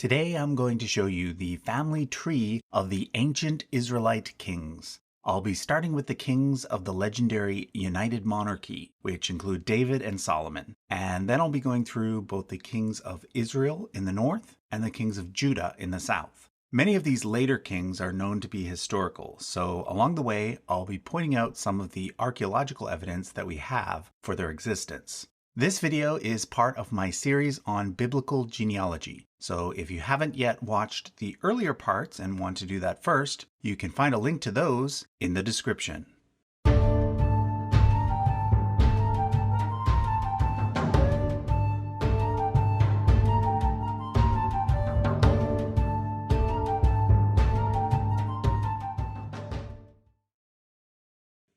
Today I'm going to show you the family tree of the ancient Israelite kings. I'll be starting with the kings of the legendary United Monarchy, which include David and Solomon, and then I'll be going through both the kings of Israel in the north and the kings of Judah in the south. Many of these later kings are known to be historical, so along the way I'll be pointing out some of the archaeological evidence that we have for their existence. This video is part of my series on biblical genealogy, so if you haven't yet watched the earlier parts and want to do that first, you can find a link to those in the description.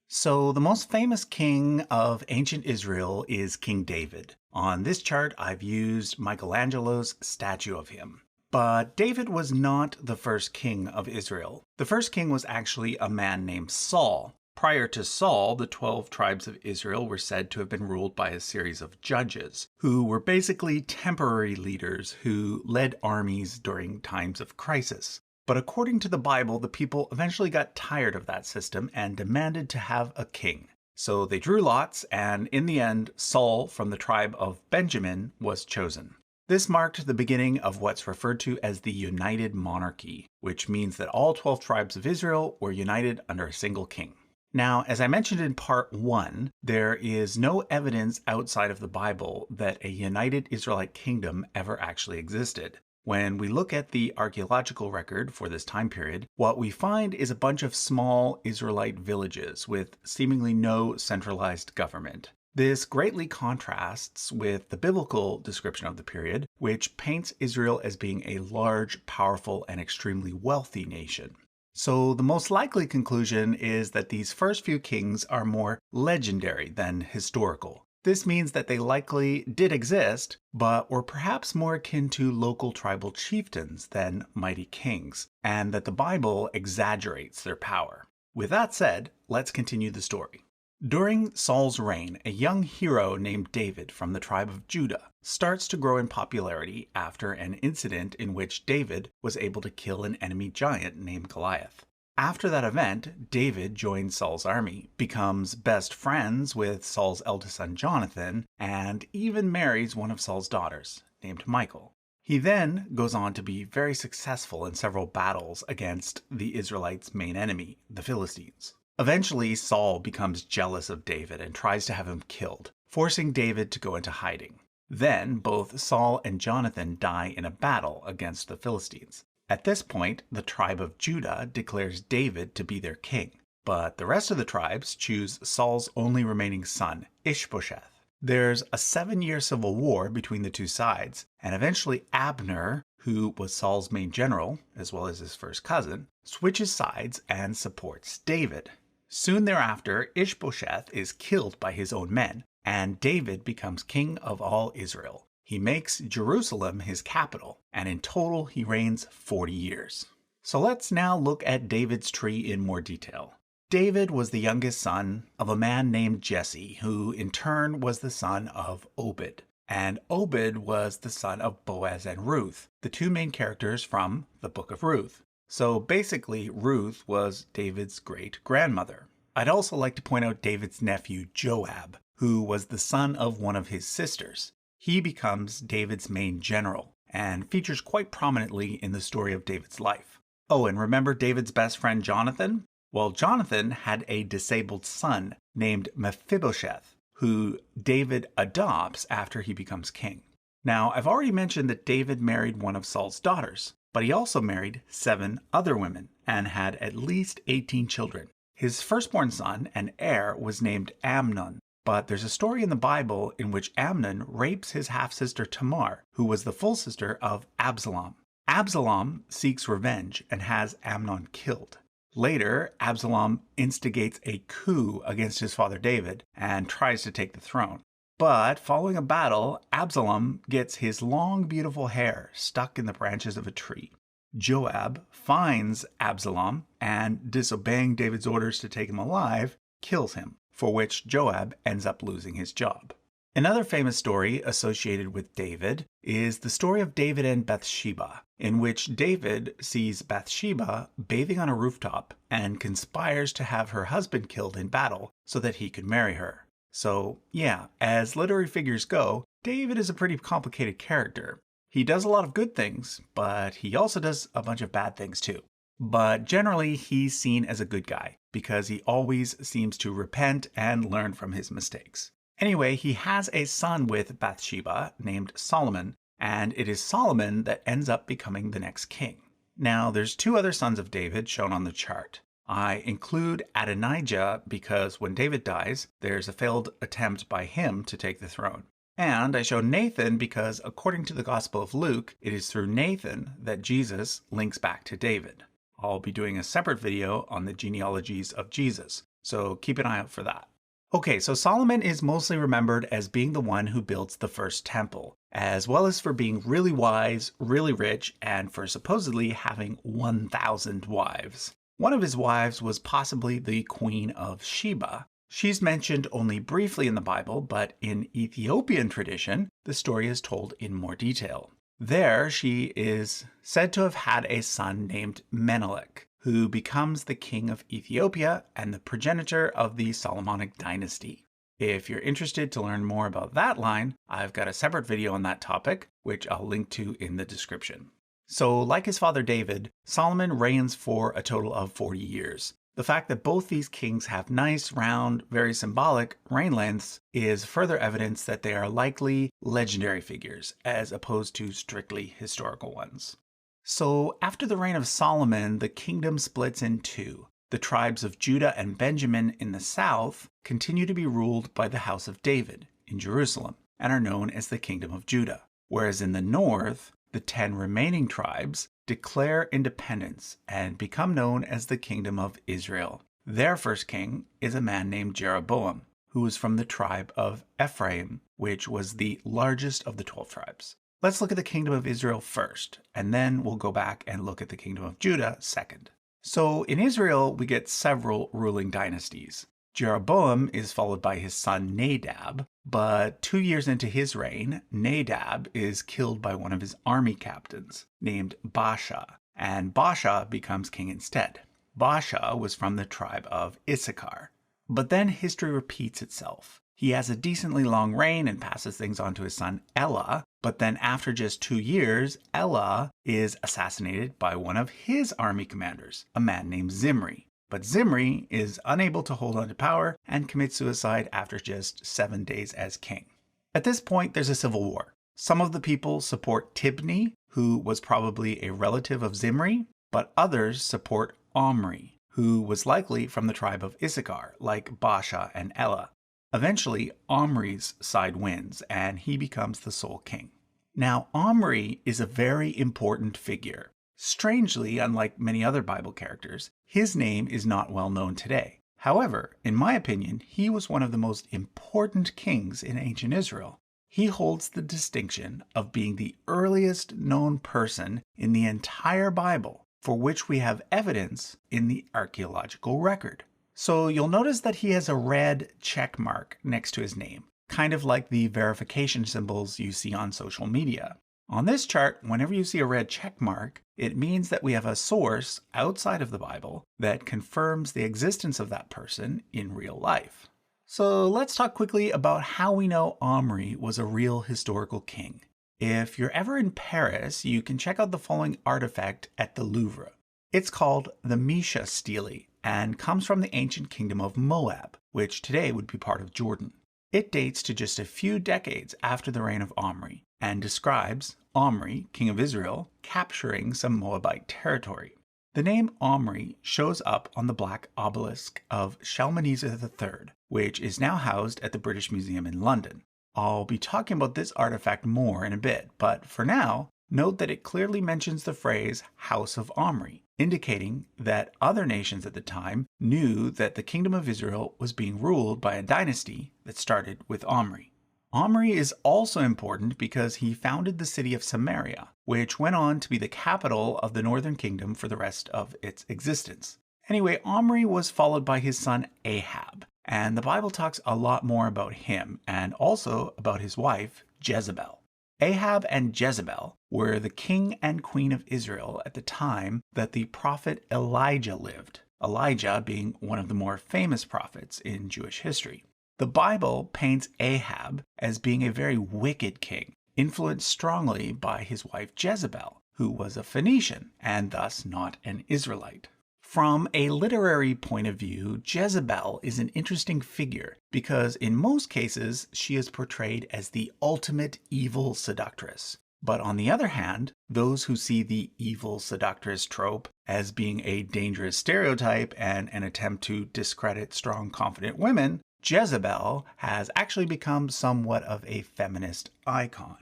So the most famous king of ancient Israel is King David. On this chart, I've used Michelangelo's statue of him. But David was not the first king of Israel. The first king was actually a man named Saul. Prior to Saul, the 12 tribes of Israel were said to have been ruled by a series of judges, who were basically temporary leaders who led armies during times of crisis. But according to the Bible, the people eventually got tired of that system and demanded to have a king. So they drew lots, and in the end, Saul from the tribe of Benjamin was chosen. This marked the beginning of what's referred to as the United Monarchy, which means that all 12 tribes of Israel were united under a single king. Now, as I mentioned in part 1, there is no evidence outside of the Bible that a united Israelite kingdom ever actually existed. When we look at the archaeological record for this time period, what we find is a bunch of small Israelite villages with seemingly no centralized government. This greatly contrasts with the biblical description of the period, which paints Israel as being a large, powerful, and extremely wealthy nation. So the most likely conclusion is that these first few kings are more legendary than historical. This means that they likely did exist, but were perhaps more akin to local tribal chieftains than mighty kings, and that the Bible exaggerates their power. With that said, let's continue the story. During Saul's reign, a young hero named David from the tribe of Judah starts to grow in popularity after an incident in which David was able to kill an enemy giant named Goliath. After that event, David joins Saul's army, becomes best friends with Saul's eldest son Jonathan, and even marries one of Saul's daughters, named Michal. He then goes on to be very successful in several battles against the Israelites' main enemy, the Philistines. Eventually, Saul becomes jealous of David and tries to have him killed, forcing David to go into hiding. Then, both Saul and Jonathan die in a battle against the Philistines. At this point, the tribe of Judah declares David to be their king, but the rest of the tribes choose Saul's only remaining son, Ishbosheth. There's a 7-year civil war between the two sides, and eventually Abner, who was Saul's main general, as well as his first cousin, switches sides and supports David. Soon thereafter, Ishbosheth is killed by his own men, and David becomes king of all Israel. He makes Jerusalem his capital, and in total he reigns 40 years. So let's now look at David's tree in more detail. David was the youngest son of a man named Jesse, who in turn was the son of Obed. And Obed was the son of Boaz and Ruth, the two main characters from the book of Ruth. So basically, Ruth was David's great-grandmother. I'd also like to point out David's nephew Joab, who was the son of one of his sisters. He becomes David's main general and features quite prominently in the story of David's life. Oh, and remember David's best friend Jonathan? Well, Jonathan had a disabled son named Mephibosheth, who David adopts after he becomes king. Now, I've already mentioned that David married one of Saul's daughters, but he also married 7 other women and had at least 18 children. His firstborn son and heir was named Amnon. But there's a story in the Bible in which Amnon rapes his half-sister Tamar, who was the full sister of Absalom. Absalom seeks revenge and has Amnon killed. Later, Absalom instigates a coup against his father David and tries to take the throne. But following a battle, Absalom gets his long, beautiful hair stuck in the branches of a tree. Joab finds Absalom and, disobeying David's orders to take him alive, kills him, for which Joab ends up losing his job. Another famous story associated with David is the story of David and Bathsheba, in which David sees Bathsheba bathing on a rooftop and conspires to have her husband killed in battle so that he could marry her. So, yeah, as literary figures go, David is a pretty complicated character. He does a lot of good things, but he also does a bunch of bad things too. But generally, he's seen as a good guy because he always seems to repent and learn from his mistakes. Anyway, he has a son with Bathsheba named Solomon, and it is Solomon that ends up becoming the next king. Now, there's two other sons of David shown on the chart. I include Adonijah because when David dies, there's a failed attempt by him to take the throne. And I show Nathan because according to the Gospel of Luke, it is through Nathan that Jesus links back to David. I'll be doing a separate video on the genealogies of Jesus, so keep an eye out for that. Okay, so Solomon is mostly remembered as being the one who builds the first temple, as well as for being really wise, really rich, and for supposedly having 1,000 wives. One of his wives was possibly the Queen of Sheba. She's mentioned only briefly in the Bible, but in Ethiopian tradition, the story is told in more detail. There, she is said to have had a son named Menelik, who becomes the king of Ethiopia and the progenitor of the Solomonic dynasty. If you're interested to learn more about that line, I've got a separate video on that topic, which I'll link to in the description. So, like his father David, Solomon reigns for a total of 40 years. The fact that both these kings have nice, round, very symbolic reign lengths is further evidence that they are likely legendary figures, as opposed to strictly historical ones. So, after the reign of Solomon, the kingdom splits in two. The tribes of Judah and Benjamin in the south continue to be ruled by the house of David in Jerusalem and are known as the Kingdom of Judah, whereas in the north, the 10 remaining tribes declare independence and become known as the Kingdom of Israel. Their first king is a man named Jeroboam, who was from the tribe of Ephraim, which was the largest of the 12 tribes. Let's look at the Kingdom of Israel first, and then we'll go back and look at the Kingdom of Judah second. So in Israel, we get several ruling dynasties. Jeroboam is followed by his son Nadab, but 2 years into his reign, Nadab is killed by one of his army captains named Baasha, and Baasha becomes king instead. Baasha was from the tribe of Issachar. But then history repeats itself. He has a decently long reign and passes things on to his son Elah, but then after just 2 years, Elah is assassinated by one of his army commanders, a man named Zimri. But Zimri is unable to hold on to power and commits suicide after just 7 days as king. At this point, there's a civil war. Some of the people support Tibni, who was probably a relative of Zimri, but others support Omri, who was likely from the tribe of Issachar, like Baasha and Elah. Eventually, Omri's side wins, and he becomes the sole king. Now, Omri is a very important figure. Strangely, unlike many other Bible characters, his name is not well known today. However, in my opinion, he was one of the most important kings in ancient Israel. He holds the distinction of being the earliest known person in the entire Bible, for which we have evidence in the archaeological record. So you'll notice that he has a red check mark next to his name, kind of like the verification symbols you see on social media. On this chart, whenever you see a red check mark, it means that we have a source outside of the Bible that confirms the existence of that person in real life. So let's talk quickly about how we know Omri was a real historical king. If you're ever in Paris, you can check out the following artifact at the Louvre. It's called the Mesha Stele and comes from the ancient kingdom of Moab, which today would be part of Jordan. It dates to just a few decades after the reign of Omri and describes Omri, king of Israel, capturing some Moabite territory. The name Omri shows up on the black obelisk of Shalmaneser III, which is now housed at the British Museum in London. I'll be talking about this artifact more in a bit, but for now, note that it clearly mentions the phrase House of Omri, indicating that other nations at the time knew that the Kingdom of Israel was being ruled by a dynasty that started with Omri. Omri is also important because he founded the city of Samaria, which went on to be the capital of the northern kingdom for the rest of its existence. Anyway, Omri was followed by his son Ahab, And the Bible talks a lot more about him and also about his wife, Jezebel. Ahab and Jezebel were the king and queen of Israel at the time that the prophet Elijah lived, Elijah being one of the more famous prophets in Jewish history. The Bible paints Ahab as being a very wicked king, influenced strongly by his wife Jezebel, who was a Phoenician and thus not an Israelite. From a literary point of view, Jezebel is an interesting figure because in most cases she is portrayed as the ultimate evil seductress. But on the other hand, those who see the evil seductress trope as being a dangerous stereotype and an attempt to discredit strong, confident women, Jezebel has actually become somewhat of a feminist icon.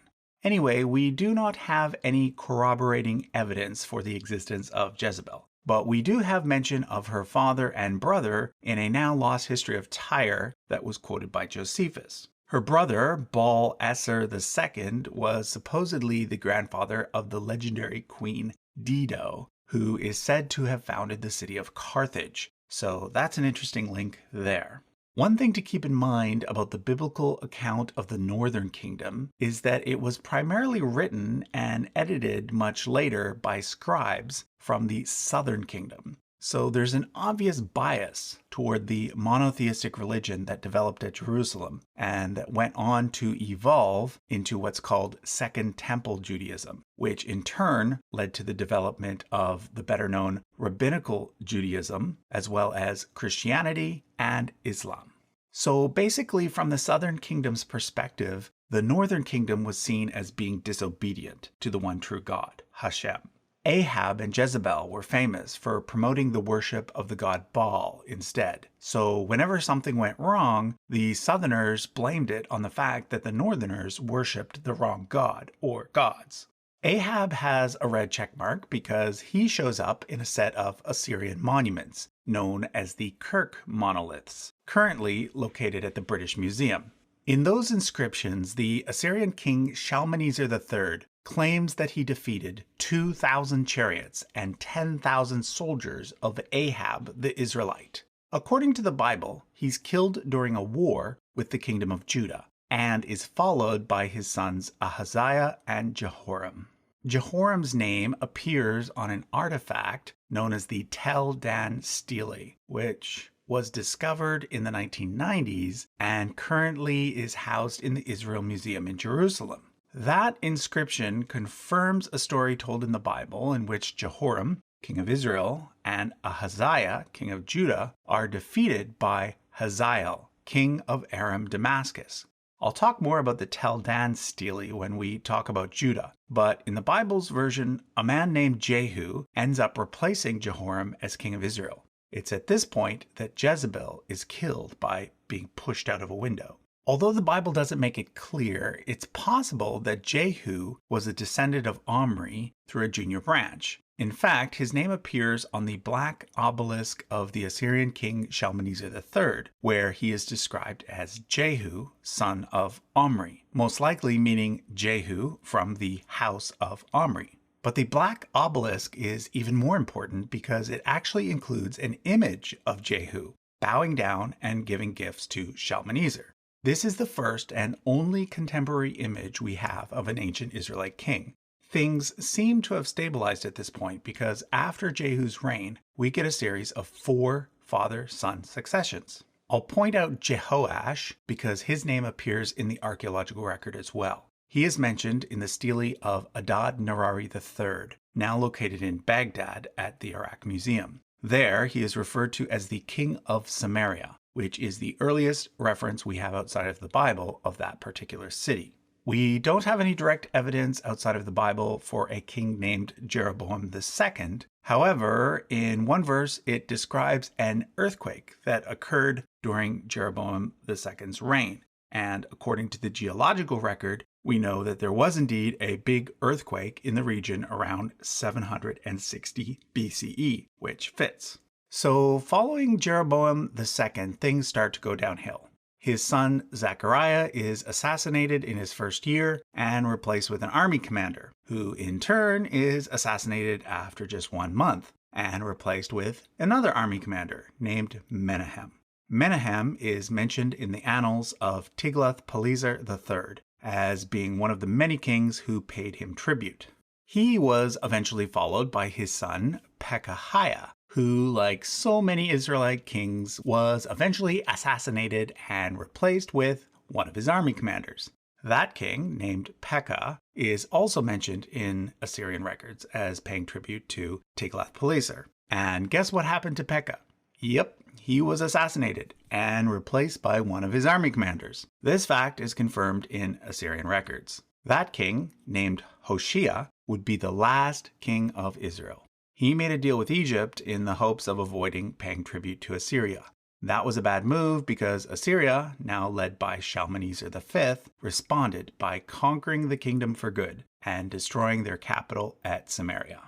Anyway, we do not have any corroborating evidence for the existence of Jezebel. But we do have mention of her father and brother in a now lost history of Tyre that was quoted by Josephus. Her brother, Baal-Esser II, was supposedly the grandfather of the legendary queen Dido, who is said to have founded the city of Carthage. So that's an interesting link there. One thing to keep in mind about the biblical account of the Northern Kingdom is that it was primarily written and edited much later by scribes from the Southern Kingdom. So there's an obvious bias toward the monotheistic religion that developed at Jerusalem and that went on to evolve into what's called Second Temple Judaism, which in turn led to the development of the better known Rabbinical Judaism, as well as Christianity and Islam. So basically, from the Southern Kingdom's perspective, the Northern Kingdom was seen as being disobedient to the one true God, Hashem. Ahab and Jezebel were famous for promoting the worship of the god Baal instead. So whenever something went wrong, the Southerners blamed it on the fact that the Northerners worshipped the wrong god or gods. Ahab has a red checkmark because he shows up in a set of Assyrian monuments, known as the Kirk monoliths, currently located at the British Museum. In those inscriptions, the Assyrian king Shalmaneser III claims that he defeated 2,000 chariots and 10,000 soldiers of Ahab the Israelite. According to the Bible, he's killed during a war with the kingdom of Judah and is followed by his sons Ahaziah and Jehoram. Jehoram's name appears on an artifact known as the Tel Dan Stele, which was discovered in the 1990s and currently is housed in the Israel Museum in Jerusalem. That inscription confirms a story told in the Bible in which Jehoram, king of Israel, and Ahaziah, king of Judah, are defeated by Hazael, king of Aram Damascus. I'll talk more about the Tel Dan Stele when we talk about Judah, but in the Bible's version, a man named Jehu ends up replacing Jehoram as king of Israel. It's at this point that Jezebel is killed by being pushed out of a window. Although the Bible doesn't make it clear, it's possible that Jehu was a descendant of Omri through a junior branch. In fact, his name appears on the black obelisk of the Assyrian king Shalmaneser III, where he is described as Jehu, son of Omri, most likely meaning Jehu from the house of Omri. But the black obelisk is even more important because it actually includes an image of Jehu, bowing down and giving gifts to Shalmaneser. This is the first and only contemporary image we have of an ancient Israelite king. Things seem to have stabilized at this point because after Jehu's reign, we get a series of 4 father-son successions. I'll point out Jehoash because his name appears in the archaeological record as well. He is mentioned in the stele of Adad-Nirari III, now located in Baghdad at the Iraq Museum. There, he is referred to as the King of Samaria, which is the earliest reference we have outside of the Bible of that particular city. We don't have any direct evidence outside of the Bible for a king named Jeroboam II. However, in one verse, it describes an earthquake that occurred during Jeroboam II's reign. And according to the geological record, we know that there was indeed a big earthquake in the region around 760 BCE, which fits. So following Jeroboam II, things start to go downhill. His son Zechariah is assassinated in his first year and replaced with an army commander, who in turn is assassinated after just 1 month and replaced with another army commander named Menahem. Menahem is mentioned in the annals of Tiglath-Pileser III as being one of the many kings who paid him tribute. He was eventually followed by his son Pekahiah, who, like so many Israelite kings, was eventually assassinated and replaced with one of his army commanders. That king, named Pekah, is also mentioned in Assyrian records as paying tribute to Tiglath-Pileser. And guess what happened to Pekah? Yep, he was assassinated and replaced by one of his army commanders. This fact is confirmed in Assyrian records. That king, named Hoshea, would be the last king of Israel. He made a deal with Egypt in the hopes of avoiding paying tribute to Assyria. That was a bad move because Assyria, now led by Shalmaneser V, responded by conquering the kingdom for good and destroying their capital at Samaria.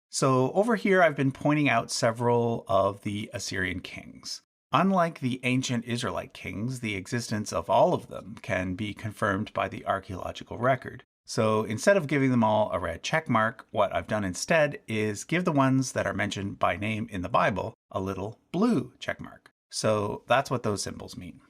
So over here I've been pointing out several of the Assyrian kings. Unlike the ancient Israelite kings, the existence of all of them can be confirmed by the archaeological record. So instead of giving them all a red check mark, what I've done instead is give the ones that are mentioned by name in the Bible a little blue check mark. So that's what those symbols mean.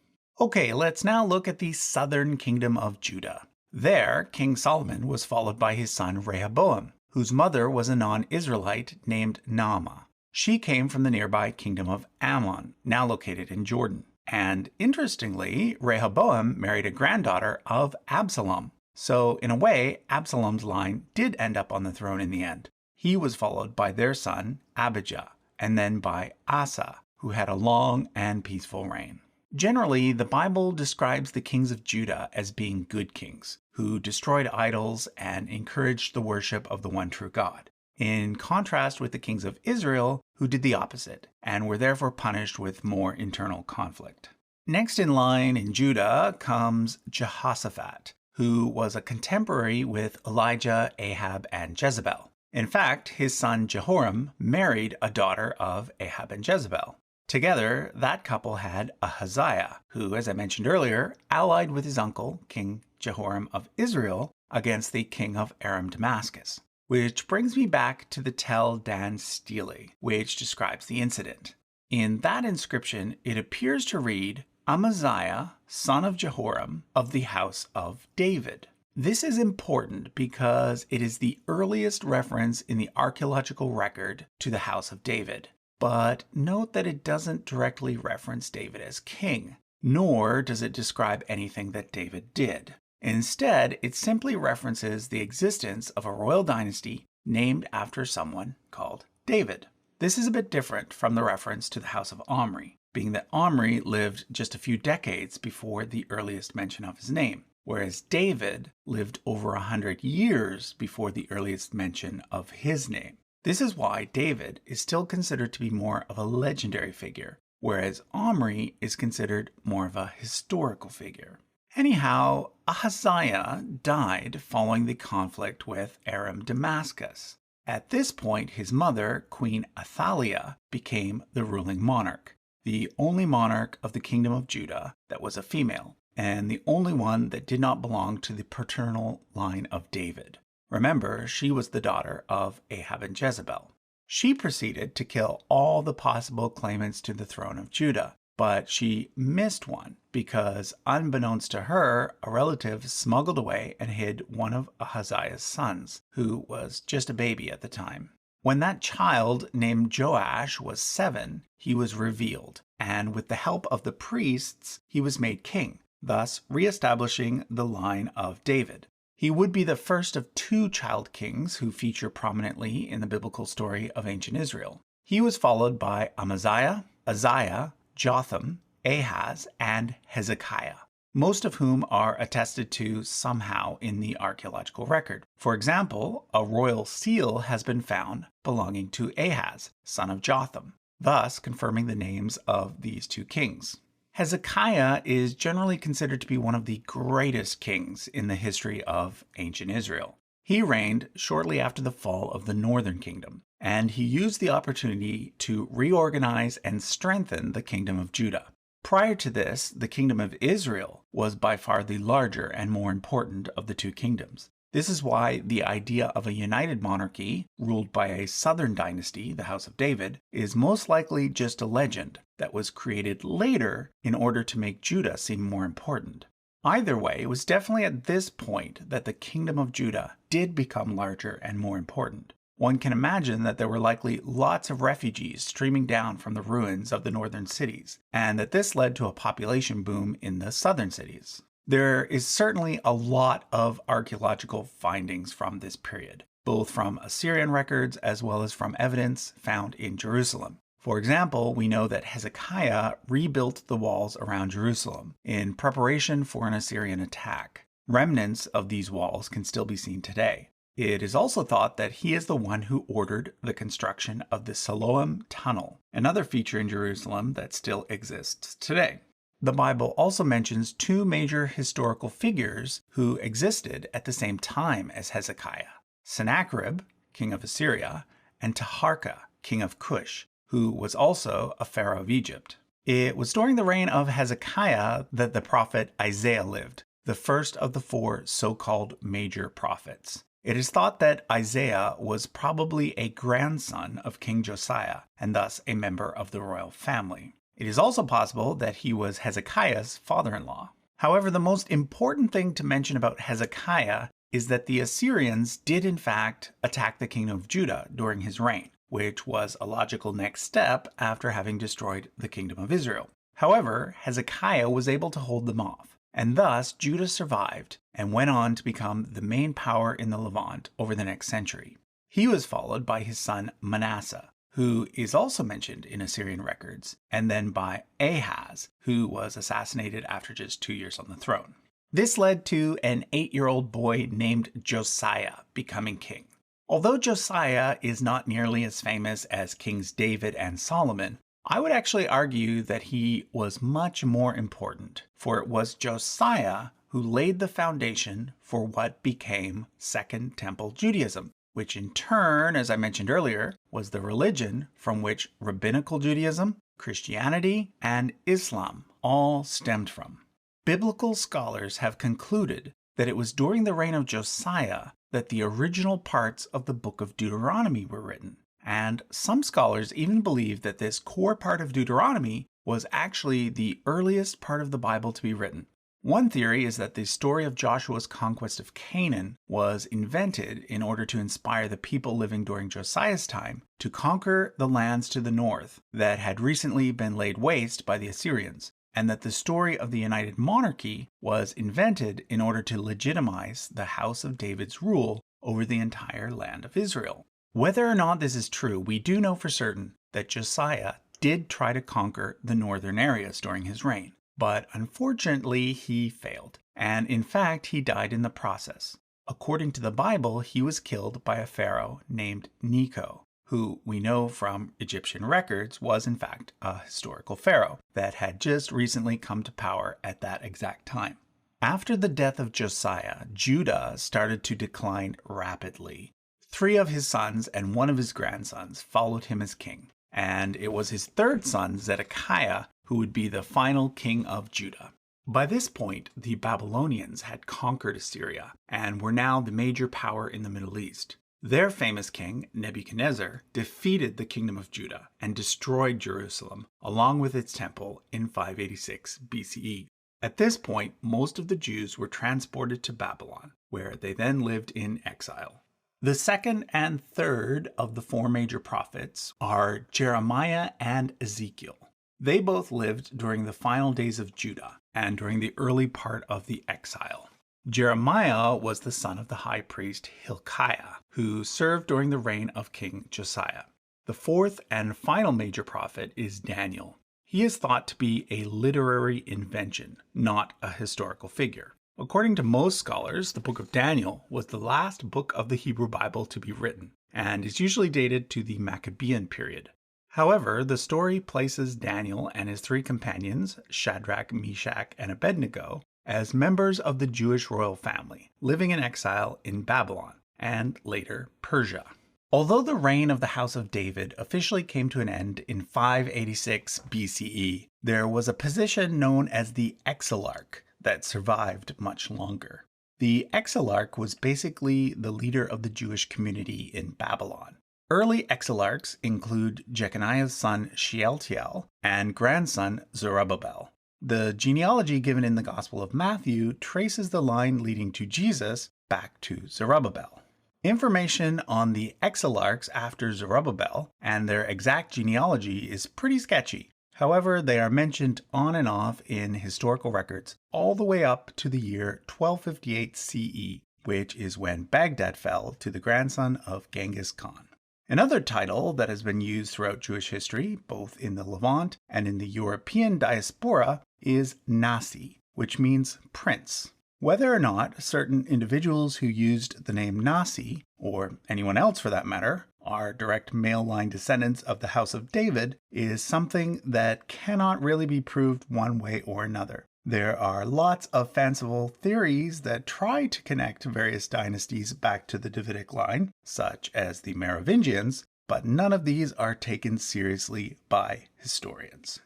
Okay, let's now look at the southern kingdom of Judah. There, King Solomon was followed by his son Rehoboam, whose mother was a non-Israelite named Naamah. She came from the nearby kingdom of Ammon, now located in Jordan. And interestingly, Rehoboam married a granddaughter of Absalom. So in a way, Absalom's line did end up on the throne in the end. He was followed by their son Abijah, and then by Asa, who had a long and peaceful reign. Generally, the Bible describes the kings of Judah as being good kings, who destroyed idols and encouraged the worship of the one true God, in contrast with the kings of Israel, who did the opposite, and were therefore punished with more internal conflict. Next in line in Judah comes Jehoshaphat, who was a contemporary with Elijah, Ahab, and Jezebel. In fact, his son Jehoram married a daughter of Ahab and Jezebel. Together, that couple had Ahaziah, who, as I mentioned earlier, allied with his uncle, King Jehoram of Israel, against the king of Aram Damascus. Which brings me back to the Tel Dan stele, which describes the incident. In that inscription, it appears to read, Amaziah, son of Jehoram, of the house of David. This is important because it is the earliest reference in the archaeological record to the house of David. But note that it doesn't directly reference David as king, nor does it describe anything that David did. Instead, it simply references the existence of a royal dynasty named after someone called David. This is a bit different from the reference to the house of Omri, being that Omri lived just a few decades before the earliest mention of his name, whereas David lived over 100 years before the earliest mention of his name. This is why David is still considered to be more of a legendary figure, whereas Omri is considered more of a historical figure. Anyhow, Ahaziah died following the conflict with Aram Damascus. At this point, his mother, Queen Athaliah, became the ruling monarch, the only monarch of the kingdom of Judah that was a female, and the only one that did not belong to the paternal line of David. Remember, she was the daughter of Ahab and Jezebel. She proceeded to kill all the possible claimants to the throne of Judah, but she missed one because, unbeknownst to her, a relative smuggled away and hid one of Ahaziah's sons, who was just a baby at the time. When that child, named Joash, was 7, he was revealed, and with the help of the priests, he was made king, thus reestablishing the line of David. He would be the first of 2 child kings who feature prominently in the biblical story of ancient Israel. He was followed by Amaziah, Uzziah, Jotham, Ahaz, and Hezekiah, most of whom are attested to somehow in the archaeological record. For example, a royal seal has been found belonging to Ahaz, son of Jotham, thus confirming the names of these 2 kings. Hezekiah is generally considered to be one of the greatest kings in the history of ancient Israel. He reigned shortly after the fall of the northern kingdom, and he used the opportunity to reorganize and strengthen the kingdom of Judah. Prior to this, the kingdom of Israel was by far the larger and more important of the 2 kingdoms. This is why the idea of a united monarchy, ruled by a southern dynasty, the House of David, is most likely just a legend that was created later in order to make Judah seem more important. Either way, it was definitely at this point that the kingdom of Judah did become larger and more important. One can imagine that there were likely lots of refugees streaming down from the ruins of the northern cities, and that this led to a population boom in the southern cities. There is certainly a lot of archaeological findings from this period, both from Assyrian records as well as from evidence found in Jerusalem. For example, we know that Hezekiah rebuilt the walls around Jerusalem in preparation for an Assyrian attack. Remnants of these walls can still be seen today. It is also thought that he is the one who ordered the construction of the Siloam Tunnel, another feature in Jerusalem that still exists today. The Bible also mentions two major historical figures who existed at the same time as Hezekiah: Sennacherib, king of Assyria, and Taharka, king of Cush, who was also a pharaoh of Egypt. It was during the reign of Hezekiah that the prophet Isaiah lived, the first of the four so-called major prophets. It is thought that Isaiah was probably a grandson of King Josiah, and thus a member of the royal family. It is also possible that he was Hezekiah's father-in-law. However, the most important thing to mention about Hezekiah is that the Assyrians did in fact attack the kingdom of Judah during his reign, which was a logical next step after having destroyed the kingdom of Israel. However, Hezekiah was able to hold them off, and thus Judah survived and went on to become the main power in the Levant over the next century. He was followed by his son Manasseh, who is also mentioned in Assyrian records, and then by Ahaz, who was assassinated after just 2 years on the throne. This led to an 8-year-old boy named Josiah becoming king. Although Josiah is not nearly as famous as Kings David and Solomon, I would actually argue that he was much more important, for it was Josiah who laid the foundation for what became Second Temple Judaism, which in turn, as I mentioned earlier, was the religion from which Rabbinical Judaism, Christianity, and Islam all stemmed from. Biblical scholars have concluded that it was during the reign of Josiah that the original parts of the book of Deuteronomy were written, and some scholars even believe that this core part of Deuteronomy was actually the earliest part of the Bible to be written. One theory is that the story of Joshua's conquest of Canaan was invented in order to inspire the people living during Josiah's time to conquer the lands to the north that had recently been laid waste by the Assyrians, and that the story of the united monarchy was invented in order to legitimize the House of David's rule over the entire land of Israel. Whether or not this is true, we do know for certain that Josiah did try to conquer the northern areas during his reign, but unfortunately he failed, and in fact he died in the process. According to the Bible, he was killed by a pharaoh named Necho, who we know from Egyptian records was in fact a historical pharaoh that had just recently come to power at that exact time. After the death of Josiah, Judah started to decline rapidly. 3 of his sons and 1 of his grandsons followed him as king, and it was his third son, Zedekiah, who would be the final king of Judah. By this point, the Babylonians had conquered Assyria and were now the major power in the Middle East. Their famous king, Nebuchadnezzar, defeated the kingdom of Judah and destroyed Jerusalem, along with its temple, in 586 BCE. At this point, most of the Jews were transported to Babylon, where they then lived in exile. The second and third of the 4 major prophets are Jeremiah and Ezekiel. They both lived during the final days of Judah and during the early part of the exile. Jeremiah was the son of the high priest Hilkiah, who served during the reign of King Josiah. The 4th and final major prophet is Daniel. He is thought to be a literary invention, not a historical figure. According to most scholars, the book of Daniel was the last book of the Hebrew Bible to be written, and is usually dated to the Maccabean period. However, the story places Daniel and his 3 companions, Shadrach, Meshach, and Abednego, as members of the Jewish royal family, living in exile in Babylon, and later Persia. Although the reign of the House of David officially came to an end in 586 BCE, there was a position known as the Exilarch that survived much longer. The exilarch was basically the leader of the Jewish community in Babylon. Early exilarchs include Jeconiah's son Shealtiel and grandson Zerubbabel. The genealogy given in the Gospel of Matthew traces the line leading to Jesus back to Zerubbabel. Information on the exilarchs after Zerubbabel and their exact genealogy is pretty sketchy. However, they are mentioned on and off in historical records all the way up to the year 1258 CE, which is when Baghdad fell to the grandson of Genghis Khan. Another title that has been used throughout Jewish history, both in the Levant and in the European diaspora, is Nasi, which means prince. Whether or not certain individuals who used the name Nasi, or anyone else for that matter, are direct male line descendants of the House of David is something that cannot really be proved one way or another. There are lots of fanciful theories that try to connect various dynasties back to the Davidic line, such as the Merovingians, but none of these are taken seriously by historians.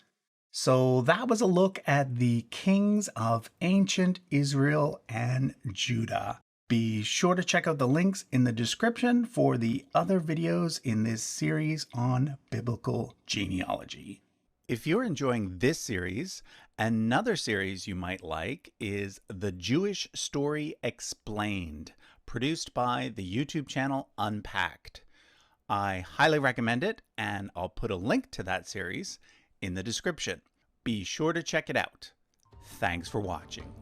So that was a look at the kings of ancient Israel and Judah. Be sure to check out the links in the description for the other videos in this series on biblical genealogy. If you're enjoying this series, another series you might like is The Jewish Story Explained, produced by the YouTube channel Unpacked. I highly recommend it, and I'll put a link to that series in the description. Be sure to check it out. Thanks for watching.